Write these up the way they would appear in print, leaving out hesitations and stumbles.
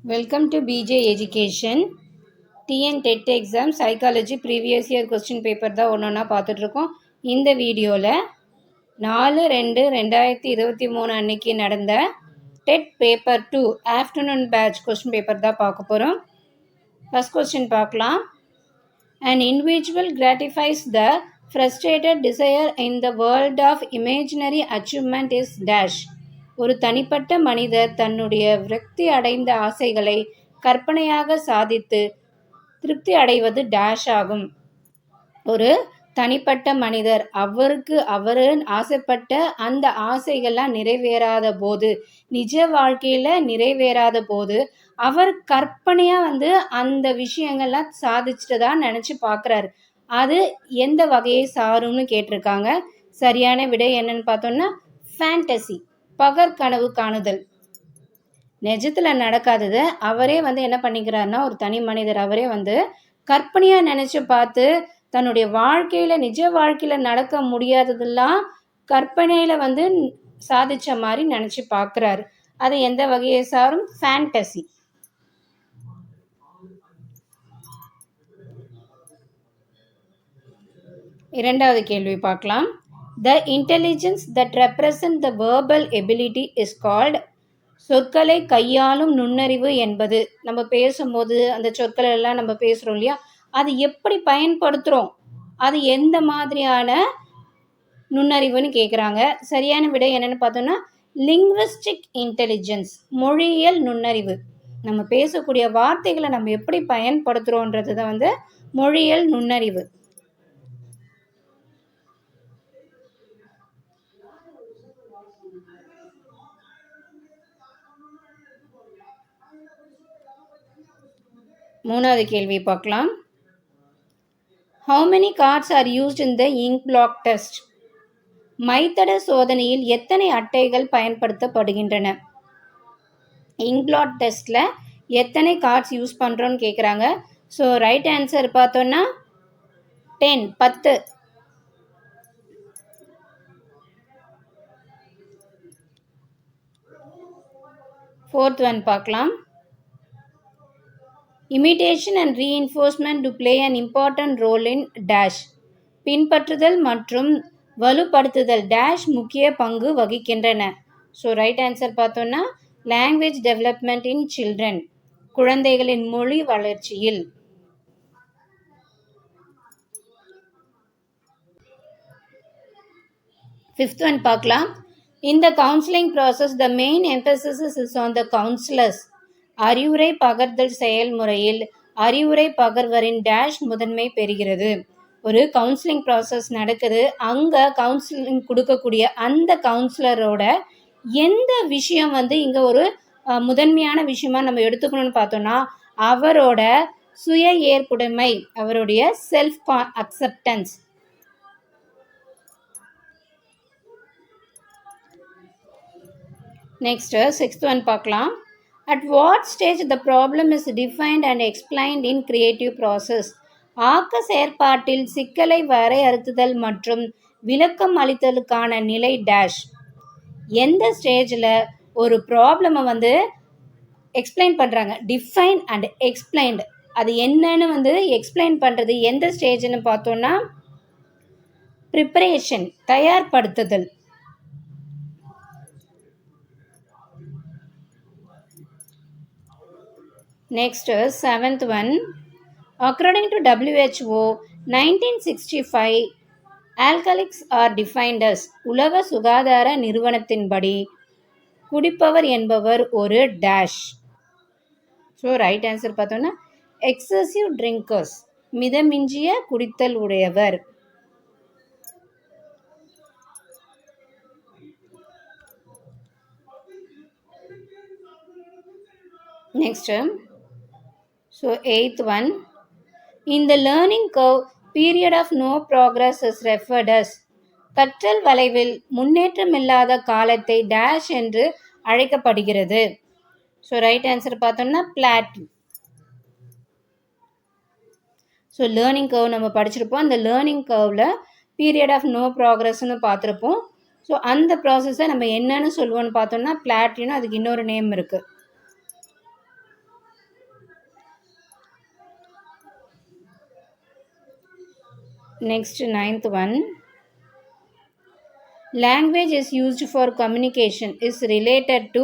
Welcome to BJ Education. TN TET exam psychology previous year question paper தான் ஒன்றா பார்த்துட்ருக்கோம். இந்த வீடியோவில் 4/2/2023 அன்னைக்கு நடந்த TET paper 2 afternoon batch question paper தான் பார்க்க போகிறோம். ஃபஸ்ட் கொஸ்டின் பார்க்கலாம். An individual gratifies the frustrated desire in the world of imaginary achievement is dash. ஒரு தனிப்பட்ட மனிதர் தன்னுடைய விரக்தி அடைந்த ஆசைகளை கற்பனையாக சாதித்து திருப்தி அடைவது டேஷ் ஆகும். ஒரு தனிப்பட்ட மனிதர் அவர் ஆசைப்பட்ட அந்த ஆசைகள்லாம் நிறைவேறாத போது, நிஜ வாழ்க்கையில் நிறைவேறாத போது அவர் கற்பனையாக அந்த விஷயங்கள்லாம் சாதிச்சுட்டதா நினச்சி பார்க்குறாரு. அது எந்த வகையை சாரும்னு கேட்டிருக்காங்க. சரியான விடை என்னன்னு பார்த்தோம்னா ஃபேண்டசி, பகற்கனவு காணுதல். நிஜத்தில் நடக்காதது அவரே என்ன பண்ணிக்கிறாருன்னா, ஒரு தனி மனிதர் அவரே கற்பனையாக நினச்சி பார்த்து தன்னுடைய வாழ்க்கையில் நிஜ வாழ்க்கையில் நடக்க முடியாததெல்லாம் கற்பனையில் சாதித்த மாதிரி நினச்சி பார்க்குறாரு. அது எந்த வகையை சாரும்? ஃபேண்டசி. இரண்டாவது கேள்வி பார்க்கலாம். The intelligence that represents the verbal ability is called. சொற்களை கையாளும் நுண்ணறிவு என்பது, நம்ம பேசும்போது அந்த சொற்களை எல்லாம் நம்ம பேசுகிறோம் இல்லையா, அது எப்படி பயன்படுத்துகிறோம், அது எந்த மாதிரியான நுண்ணறிவுன்னு கேட்குறாங்க. சரியான விடை என்னென்னு பார்த்தோம்னா லிங்குவிஸ்டிக் இன்டெலிஜென்ஸ், மொழியியல் நுண்ணறிவு. நம்ம பேசக்கூடிய வார்த்தைகளை நம்ம எப்படி பயன்படுத்துகிறோன்றது தான் மொழியியல் நுண்ணறிவு. மூணாவது கேள்வி பார்க்கலாம். How many cards are used in the ink block test? மைத்தட சோதனையில் எத்தனை அட்டைகள் பயன்படுத்தப்படுகின்றன? இங்க் பிளாக் டெஸ்ட்டில் எத்தனை கார்ட்ஸ் யூஸ் பண்ணுறோன்னு கேட்குறாங்க. ஸோ ரைட் ஆன்சர் பார்த்தோன்னா 10. ஃபோர்த் ஒன் பார்க்கலாம். Imitation and reinforcement to play an important role in dash. பின்பற்றுதல் மற்றும் வலுப்படுத்துதல் டேஷ் முக்கிய பங்கு வகிக்கின்றன. ஸோ ரைட் ஆன்சர் பார்த்தோன்னா லாங்குவேஜ் டெவலப்மெண்ட் இன் சில்ட்ரன், குழந்தைகளின் மொழி வளர்ச்சியில். ஃபிஃப்த் ஒன் பார்க்கலாம். In the counseling process, the main emphasis is on the counselors. அறிவுரை பகர்தல் செயல்முறையில் அறிவுரை பகர்வரின் டேஷ் முதன்மை பெறுகிறது. ஒரு கவுன்சிலிங் ப்ராசஸ் நடக்குது, அங்கே கவுன்சிலிங் கொடுக்கக்கூடிய அந்த கவுன்சிலரோட எந்த விஷயம் இங்கே ஒரு முதன்மையான விஷயமா நம்ம எடுத்துக்கணும்னு பார்த்தோம்னா அவரோட சுய ஏற்புடைமை, அவருடைய self acceptance. Next sixth one பார்க்கலாம். At what stage the problem is defined and explained in creative process? ஆக்க செயற்பாட்டில் சிக்கலை வரையறுத்தல் மற்றும் விளக்கம் அளித்தலுக்கான நிலை டேஷ். எந்த ஸ்டேஜில் ஒரு ப்ராப்ளமை எக்ஸ்பிளைன் பண்ணுறாங்க, டிஃபைன் அண்ட் எக்ஸ்பிளைன்டு, அது என்னன்னு எக்ஸ்பிளைன் பண்ணுறது எந்த ஸ்டேஜ்னு பார்த்தோன்னா preparation, தயார்படுத்துதல். Next, seventh one. According to WHO, 1965, alcoholics are defined as. உலக சுகாதார நிறுவனத்தின்படி குடிப்பவர் என்பவர் ஒரு டேஷ். ஸோ ரைட் ஆன்சர் பார்த்தோன்னா எக்ஸசிவ் ட்ரிங்கர்ஸ், மிதமிஞ்சிய குடித்தல் உடையவர். Next, so eighth one. In the learning curve, period of no progress is referred as. கற்றல் வளைவில் முன்னேற்றமில்லாத காலத்தை dash என்று அழைக்கப்படுகிறது. ஸோ ரைட் ஆன்சர் பார்த்தோம்னா பிளாட்யூ. ஸோ லேர்னிங் கர்வ் நம்ம படிச்சிருப்போம், அந்த லேர்னிங் கர்வில் பீரியட் ஆஃப் நோ ப்ராக்ரஸ்ன்னு பார்த்துருப்போம். ஸோ அந்த ப்ராசஸை நம்ம என்னன்னு சொல்லுவோன்னு பார்த்தோம்னா பிளாட்யூன்னு, அதுக்கு இன்னொரு நேம் இருக்குது. Next, ninth one. Language is used for communication is related to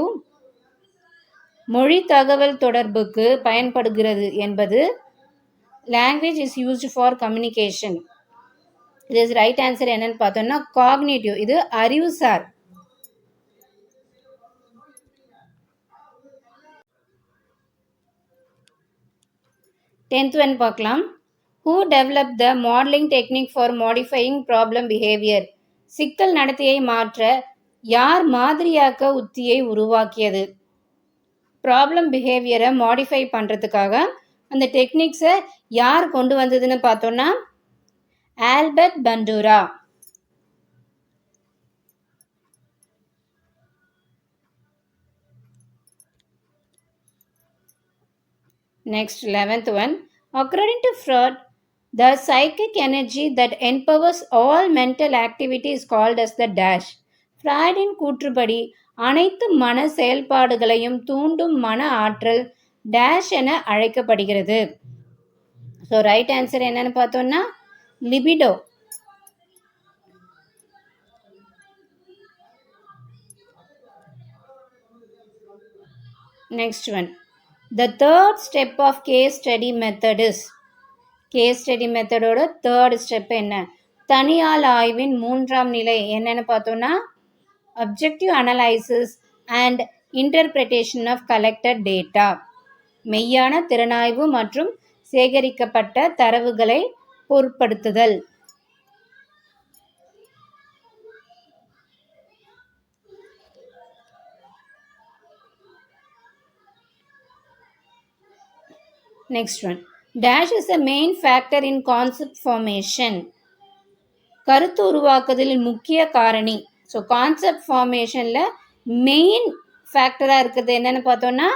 மொழி தகவல் தொடர்புக்கு பயன்படுகிறது என்பது language is used for communication. This right answer என்னன்னு பார்த்தோம்னா cognitive. இது அறிவுசார். 10th one பார்க்கலாம். Who developed the modeling technique for modifying problem behavior? சிக்கல் நடத்தையை மாற்ற யார் மாதிரியாக்க உத்தியை உருவாக்கியது? ப்ராப்ளம் பிஹேவியரை மாடிஃபை பண்ணுறதுக்காக அந்த டெக்னிக்ஸை யார் கொண்டு வந்ததுன்னு பார்த்தோன்னா Albert பண்டூரா. Next, 11th one. According to Freud, the psychic energy that empowers all mental activity is called as the dash. ஃப்ராய்டின் கூற்றுப்படி அனைத்து மன செயல்பாடுகளையும் தூண்டும் மன ஆற்றல் டேஷ் என அழைக்கப்படுகிறது. ஸோ ரைட் ஆன்சர் என்னன்னு பார்த்தோம்னா libido. Next one. The third step of case study method is. Case study மெத்தடோட தேர்ட் ஸ்டெப் என்ன? தனியால் ஆய்வின் மூன்றாம் நிலை என்னன்னு பார்த்தோம்னா objective analysis and interpretation of collected data. மெய்யான திறனாய்வு மற்றும் சேகரிக்கப்பட்ட தரவுகளை பொருட்படுத்துதல். Next one. Dash is a main factor in concept formation. கருத்து உருவாக்குதலில் முக்கிய காரணி. ஸோ கான்செப்ட் ஃபார்மேஷனில் மெயின் ஃபேக்டராக இருக்கிறது என்னென்னு பார்த்தோன்னா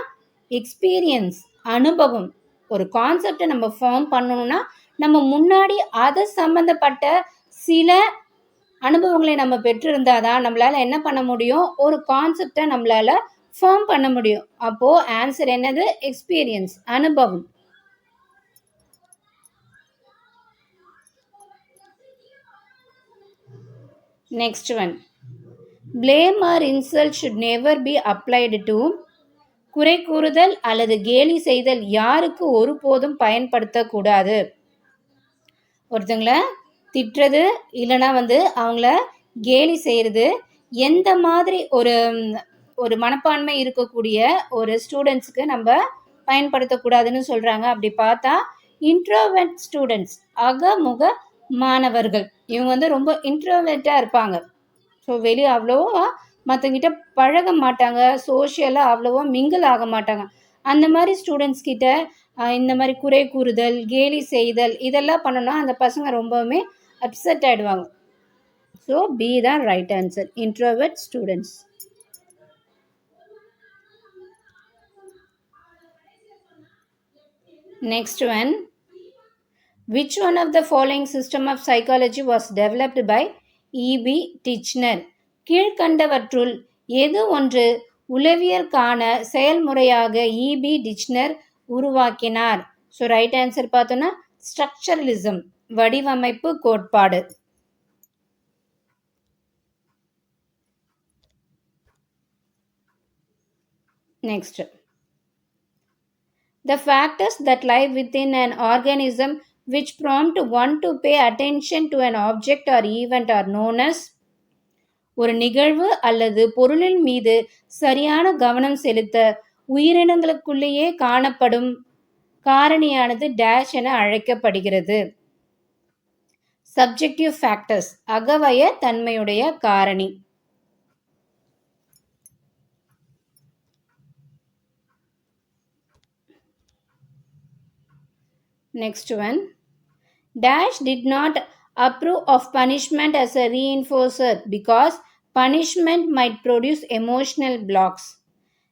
எக்ஸ்பீரியன்ஸ், அனுபவம். ஒரு கான்செப்டை நம்ம ஃபார்ம் பண்ணணும்னா நம்ம முன்னாடி அதை சம்மந்தப்பட்ட சில அனுபவங்களை நம்ம பெற்றிருந்தால் தான் நம்மளால் என்ன பண்ண முடியும், ஒரு கான்செப்டை நம்மளால் ஃபார்ம் பண்ண முடியும். அப்போது ஆன்சர் என்னது? எக்ஸ்பீரியன்ஸ், அனுபவம். Next one. Blame or insult should never be applied to. குறை கூறுதல் அல்லது கேலி செய்தல் யாருக்கு ஒருபோதும் பயன்படுத்தக்கூடாது. ஒருத்தங்களை திட்டுறது இல்லைனா அவங்கள கேலி செய்கிறது எந்த மாதிரி ஒரு மனப்பான்மை இருக்கக்கூடிய ஒரு ஸ்டூடெண்ட்ஸுக்கு நம்ம பயன்படுத்தக்கூடாதுன்னு சொல்கிறாங்க. அப்படி பார்த்தா இன்ட்ரோவர்ட் ஸ்டூடெண்ட்ஸ், அகமுக மாணவர்கள், இவங்க ரொம்ப இன்ட்ரோவர்ட்டாக இருப்பாங்க. ஸோ வெளியே அவ்வளோவா மற்றவங்கிட்ட பழக மாட்டாங்க, சோஷியலாக அவ்வளோவா மிங்கிள் ஆக மாட்டாங்க. அந்த மாதிரி ஸ்டூடெண்ட்ஸ் கிட்ட இந்த மாதிரி குறை கூறுதல், கேலி செய்தல் இதெல்லாம் பண்ணோன்னா அந்த பசங்க ரொம்பவுமே அப்செட் ஆகிடுவாங்க. ஸோ பி தான் right answer, introvert students. Next one. Which one of the following system of psychology was developed by E.B. Titchener? கீழ்கண்டவற்றுள் எது ஒன்று உளவியற்கான செயல்முறையாக E.B. Titchener உருவாக்கினார்? ஸோ ரைட் ஆன்சர் பார்த்தோன்னா ஸ்ட்ரக்சரலிசம், வடிவமைப்பு கோட்பாடு. Next. The factors that lie within an organism which prompt one to pay attention to an object or event are known as. ஒரு நிகழ்வு அல்லது பொருளின் மீது சரியான கவனம் செலுத்த உயிரினங்களுக்குள்ளேயே காணப்படும் காரணியானது டேஷ் என அழைக்கப்படுகிறது. சப்ஜெக்டிவ் ஃபேக்டர்ஸ், அகவய தன்மையுடைய காரணி. Next one. Dash did not approve of punishment as a reinforcer because punishment might produce emotional blocks.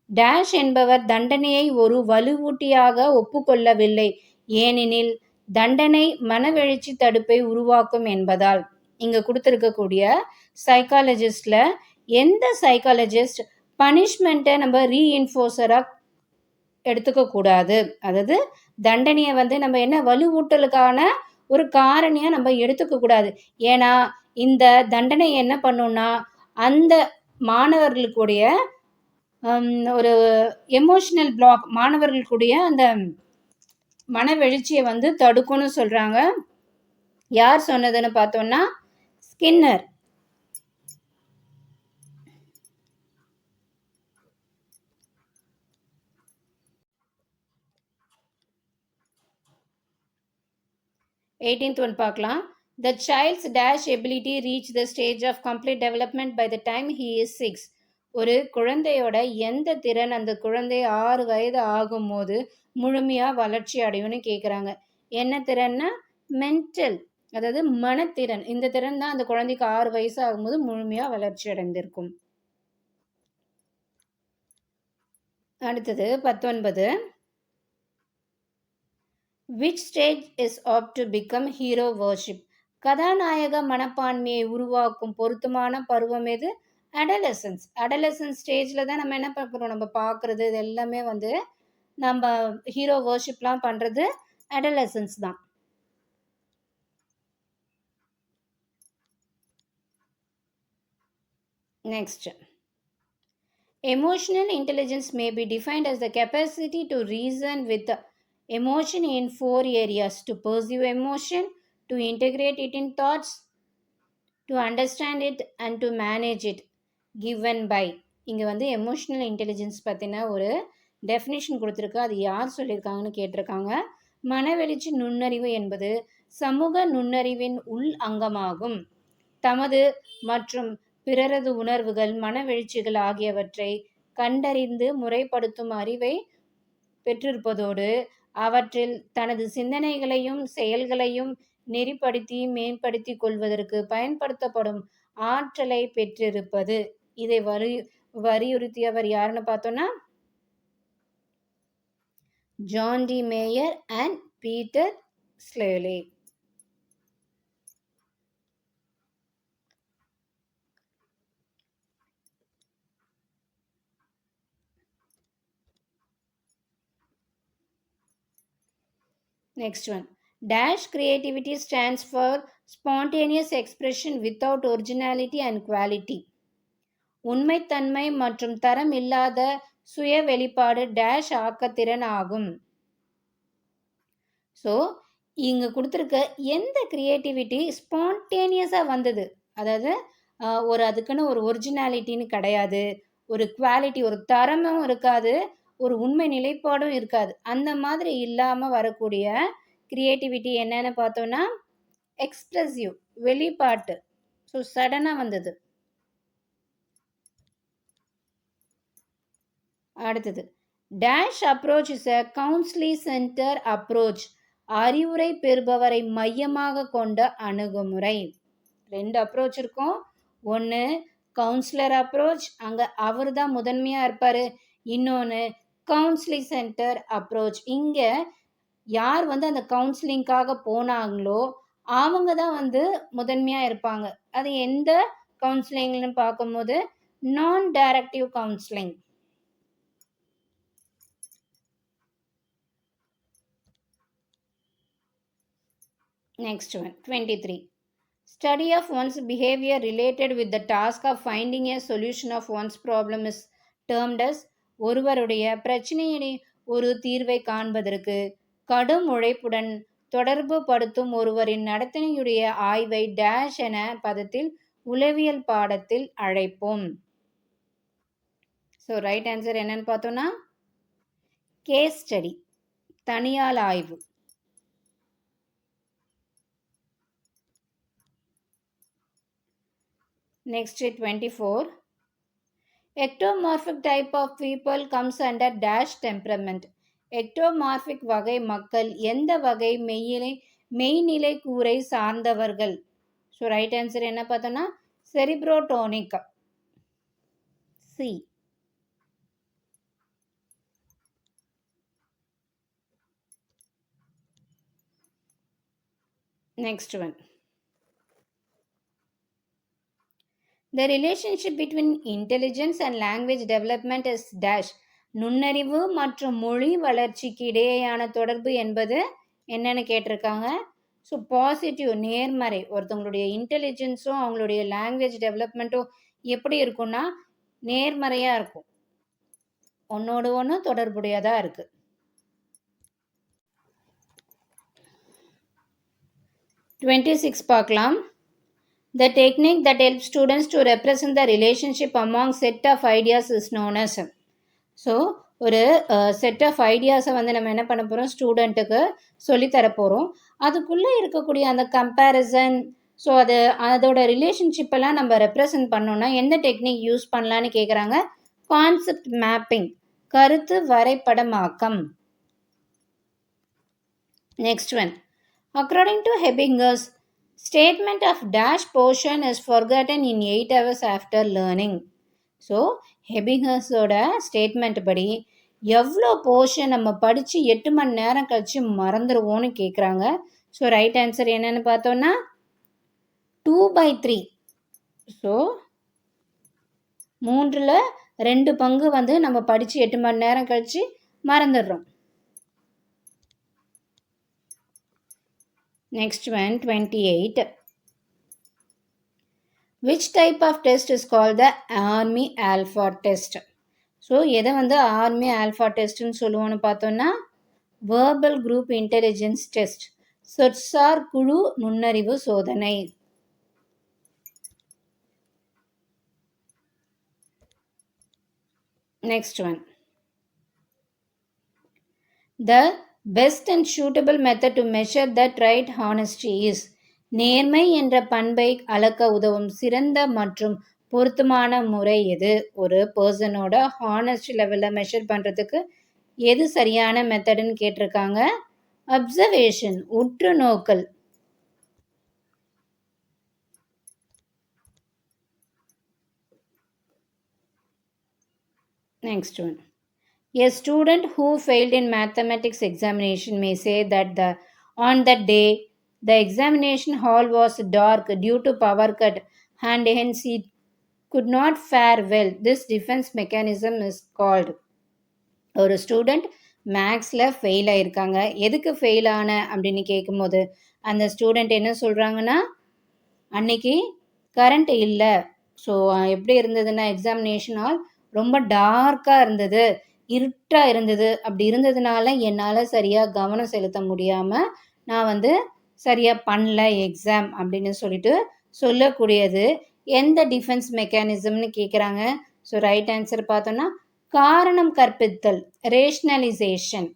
Dash என்பவர் தண்டனையை ஒரு வலுவூட்டியாக ஒப்புக்கொள்ளவில்லை, ஏனெனில் தண்டனை மனவெழுச்சி தடுப்பை உருவாக்கும் என்பதால். இங்கே கொடுத்துருக்கக்கூடிய சைக்காலஜிஸ்டில் எந்த சைக்காலஜிஸ்ட் பனிஷ்மெண்ட்டை நம்ம ரீஇன்ஃபோர்ஸராக எடுத்துக்கக்கூடாது, அதாவது தண்டனையை நம்ம என்ன வலுவூட்டலுக்கான ஒரு காரணியாக நம்ம எடுத்துக்கக்கூடாது. ஏன்னா இந்த தண்டனை என்ன பண்ணுன்னா அந்த மாணவர்களுக்குடைய ஒரு எமோஷனல் பிளாக் மாணவர்களுக்குடைய அந்த மனவெழுச்சியை வந்து தடுக்கும்னு சொல்கிறாங்க. யார் சொன்னதுன்னு பார்த்தோன்னா ஸ்கின்னர். எயிட்டீன்த் ஒன் பார்க்கலாம். The child's dash ability reach the stage of complete development by the time he is 6. ஒரு குழந்தையோட எந்த திறன் அந்த குழந்தை 6 வயது ஆகும்போது முழுமையாக வளர்ச்சி அடையும்னு கேட்குறாங்க. என்ன திறன்னா மென்டல், அதாவது மனத்திறன். இந்த திறன் தான் அந்த குழந்தைக்கு 6 வயசு ஆகும்போது முழுமையாக வளர்ச்சி அடைந்திருக்கும். அடுத்தது 19. Which stage is apt to become hero worship? கதாநாயக மனப்பான்மையை உருவாக்கும் பொருத்தமான பருவம் எது? அடலசன்ஸ். அடலசன்ஸ் ஸ்டேஜில் தான் நம்ம என்ன பார்க்குறோம், நம்ம பார்க்குறது இது எல்லாமே வந்து நம்ம ஹீரோ வர்ஷிப்லாம் பண்ணுறது அடலசன்ஸ் தான். Next, emotional intelligence may be defined as the capacity to reason with emotion in 4 areas: to perceive emotion, to integrate it in thoughts, to understand it and to manage it, given by. இங்கே வந்து emotional intelligence பற்றின ஒரு definition கொடுத்துருக்கு. அது யார் சொல்லியிருக்காங்கன்னு கேட்டிருக்காங்க. மனவெளிச்சி நுண்ணறிவு என்பது சமூக நுண்ணறிவின் உள் அங்கமாகும். தமது மற்றும் பிறரது உணர்வுகள், மனவெழுச்சிகள் ஆகியவற்றை கண்டறிந்து முறைப்படுத்தும் அறிவை பெற்றிருப்பதோடு அவற்றில் தனது சிந்தனைகளையும் செயல்களையும் நெறிப்படுத்தி மேம்படுத்தி கொள்வதற்கு பயன்படுத்தப்படும் ஆற்றலை பெற்றிருப்பது. இதை வலியுறுத்தியவர் யாருன்னு பார்த்தோன்னா John D Mayer and Peter Salovey. Next one. Dash creativity stands for spontaneous expression without originality and quality. உண்மைத்தன்மை மற்றும் தரம் இல்லாத சுய வெளிப்பாடு டேஷ் ஆக்கத்திறன் ஆகும். ஸோ இங்கே கொடுத்துருக்க எந்த கிரியேட்டிவிட்டி ஸ்பான்டேனியஸாக வந்தது, அதாவது ஒரு அதுக்குன்னு ஒரு ஒரிஜினாலிட்டின்னு கிடையாது, ஒரு குவாலிட்டி ஒரு தரமும் இருக்காது, ஒரு உண்மை நிலைப்பாடும் இருக்காது. அந்த மாதிரி இல்லாமல் வரக்கூடிய கிரியேட்டிவிட்டி என்னன்னு பார்த்தோன்னா எக்ஸ்பிரசிவ், வெளிப்பாட்டு. ஸோ சடனாக வந்தது. அடுத்தது, dash approach is a counselee centre approach. அறிவுரை பெறுபவரை மையமாக கொண்ட அணுகுமுறை. 2 அப்ரோச் இருக்கும். ஒன்று கவுன்சிலர் அப்ரோச், அங்கே அவர் தான் முதன்மையாக இருப்பார். இன்னொன்று கவுன்சிலி சென்டர் அப்ரோச். இங்கே யார் வந்து அந்த கவுன்சிலிங்காக போனாங்களோ அவங்க தான் வந்து முதன்மையாக இருப்பாங்க. அது எந்த கவுன்சிலிங்னு பார்க்கும்போது நான் directive counselling. Next one, 23. Study of one's behavior related with the task of finding a solution of one's problem is termed as. ஒருவருடைய பிரச்சனையை ஒரு தீர்வை காண்பதற்கு கடும் உழைப்புடன் தொடர்பு படுத்தும் ஒருவரின் நடத்தையுடைய ஆய்வை டேஷ் என பதத்தில் உளவியல் பாடத்தில் அழைப்போம். ஸோ ரைட் ஆன்சர் என்னன்னு பார்த்தோன்னா கேஸ் ஸ்டடி, தனியால் ஆய்வு. Next, 24. Ectomorphic type of people comes under dash temperament. எக்டோமார்பிக் வகை மக்கள் எந்த வகை மெய்நிலை கூரை சார்ந்தவர்கள்? ஸோ ரைட் ஆன்சர் என்ன பார்த்தோன்னா செரிப்ரோடோனிக், C. Next one. The relationship between intelligence and language development is dash. நுண்ணறிவு மற்றும் மொழி வளர்ச்சிக்கு இடையேயான தொடர்பு என்பது என்னன்னு கேட்டிருக்காங்க. ஸோ பாசிட்டிவ் நேர்மறை, ஒருத்தவங்களுடைய இன்டெலிஜென்ஸும் அவங்களுடைய லாங்குவேஜ் டெவலப்மெண்ட்டும் எப்படி இருக்கும்னா நேர்மறையாக இருக்கும், ஒன்னோடு ஒன்று தொடர்புடையதாக இருக்குது. 26 பார்க்கலாம். The technique that helps students to represent the relationship among set of ideas is known as. So ஒரு செட் ஆஃப் ஐடியாஸை வந்து நம்ம என்ன பண்ண போகிறோம், ஸ்டூடெண்ட்டுக்கு சொல்லித்தர போகிறோம். அதுக்குள்ளே இருக்கக்கூடிய அந்த கம்பேரிசன், ஸோ அதோட ரிலேஷன்ஷிப்பெல்லாம் நம்ம ரெப்ரசன்ட் பண்ணோன்னா எந்த டெக்னிக் யூஸ் பண்ணலான்னு கேட்குறாங்க. கான்செப்ட் மேப்பிங், கருத்து வரைபடமாக்கம். Next one, according to Hebinger's statement of dash portion is forgotten in 8 hours after learning. So ஹெபிங்கர்ஸோட ஸ்டேட்மெண்ட் படி எவ்வளோ போர்ஷன் நம்ம படித்து 8 மணி நேரம் கழித்து மறந்துடுவோன்னு கேட்குறாங்க. ஸோ ரைட் ஆன்சர் என்னென்னு பார்த்தோன்னா 2/3. ஸோ 3/2 பங்கு வந்து நம்ம படித்து 8 மணி நேரம் கழித்து மறந்துடுறோம். Next one, 28. Which type of test is called the Army Alpha test? So எதை வந்து ஆர்மி ஆல்ஃபா டெஸ்ட்னு சொல்லுவோன்னு பார்த்தோன்னா வேர்பல் குரூப் இன்டெலிஜென்ஸ் டெஸ்ட், சொற்சார் குழு நுண்ணறிவு சோதனை. Next one. The best and suitable method to measure the trait honesty is. நேர்மை என்ற பண்பை அளக்க உதவும் சிறந்த மற்றும் பொருத்தமான முறை எது? ஒரு பர்சனோட ஹானஸ்டி லெவலில் மெஷர் பண்ணுறதுக்கு எது சரியான மெத்தடுன்னு கேட்டிருக்காங்க. அப்சர்வேஷன், உற்று நோக்கல். Next one. A student who failed in mathematics examination may say that on that day the examination hall was dark due to power cut and hence he could not fare well. This defense mechanism is called. ஒரு student மேக்ஸில் fail ஆகிருக்காங்க. எதுக்கு fail ஆன அப்படின்னு கேட்கும்போது அந்த student என்ன சொல்கிறாங்கன்னா, அன்னைக்கு கரண்ட் இல்லை, ஸோ எப்படி இருந்ததுன்னா எக்ஸாமினேஷன் ஹால் ரொம்ப டார்க்காக இருந்தது, இருட்டாக இருந்தது. அப்படி இருந்ததுனால என்னால் சரியாக கவனம் செலுத்த முடியாமல் நான் வந்து சரியாக பண்ணல எக்ஸாம் அப்படின்னு சொல்லிட்டு சொல்லக்கூடியது எந்த டிஃபென்ஸ் மெக்கானிசம்னு கேட்குறாங்க. ஸோ ரைட் ஆன்சர் பார்த்தோன்னா காரணம் கற்பித்தல், ரேஷ்னலைசேஷன்.